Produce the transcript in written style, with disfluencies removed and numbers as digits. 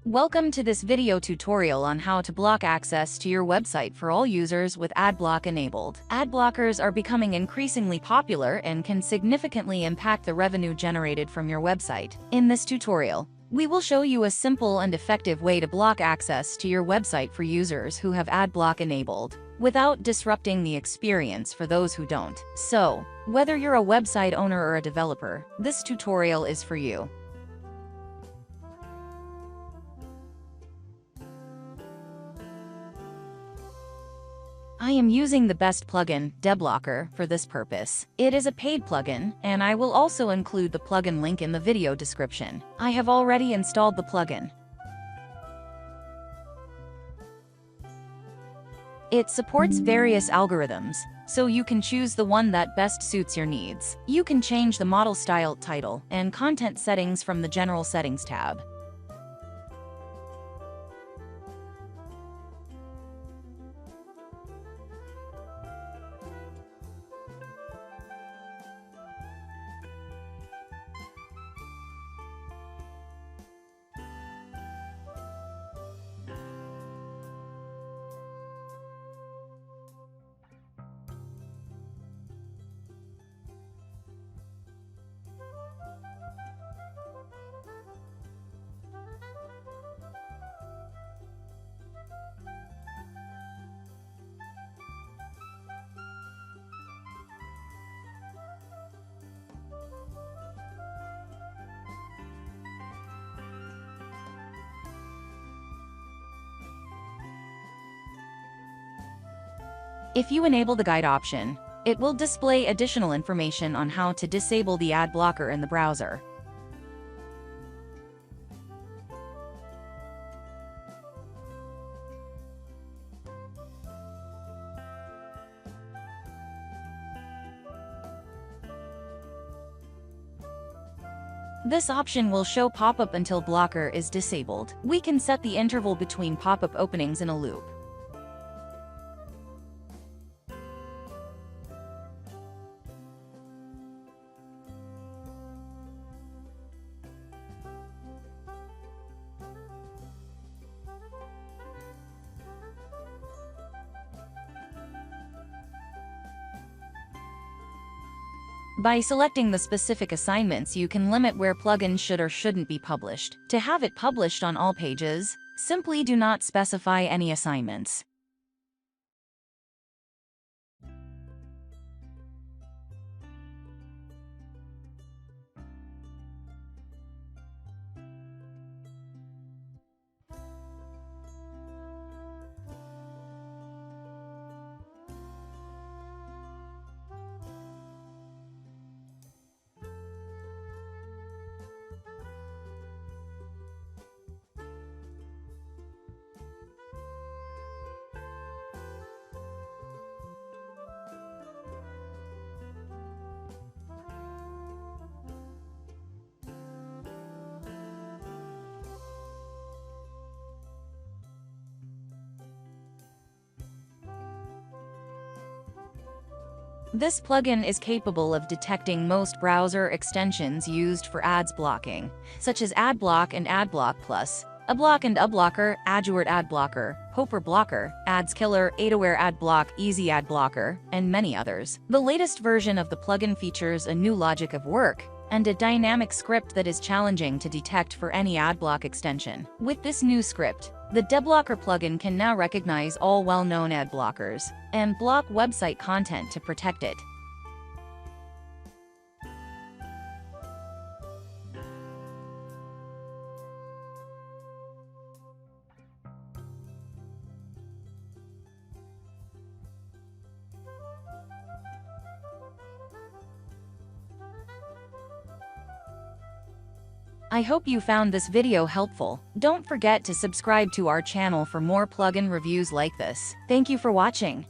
Welcome to this video tutorial on how to block access to your website for all users with AdBlock enabled. Ad blockers are becoming increasingly popular and can significantly impact the revenue generated from your website. In this tutorial, we will show you a simple and effective way to block access to your website for users who have AdBlock enabled, without disrupting the experience for those who don't. So, whether you're a website owner or a developer, this tutorial is for you. I am using the best plugin, AdBlocker, for this purpose. It is a paid plugin, and I will also include the plugin link in the video description. I have already installed the plugin. It supports various algorithms, so you can choose the one that best suits your needs. You can change the model style, title, and content settings from the General Settings tab. If you enable the guide option, it will display additional information on how to disable the ad blocker in the browser. This option will show pop-up until blocker is disabled. We can set the interval between pop-up openings in a loop. By selecting the specific assignments, you can limit where plugins should or shouldn't be published. To have it published on all pages, simply do not specify any assignments. This plugin is capable of detecting most browser extensions used for ads blocking, such as AdBlock and AdBlock Plus, AdBlock and AdBlocker, Azure AdBlocker, Hopper Blocker, Ads Killer, AdAware AdBlock, Easy AdBlocker, and many others. The latest version of the plugin features a new logic of work and a dynamic script that is challenging to detect for any AdBlock extension. With this new script, the AdBlocker plugin can now recognize all well-known ad blockers and block website content to protect it. I hope you found this video helpful. Don't forget to subscribe to our channel for more plugin reviews like this. Thank you for watching.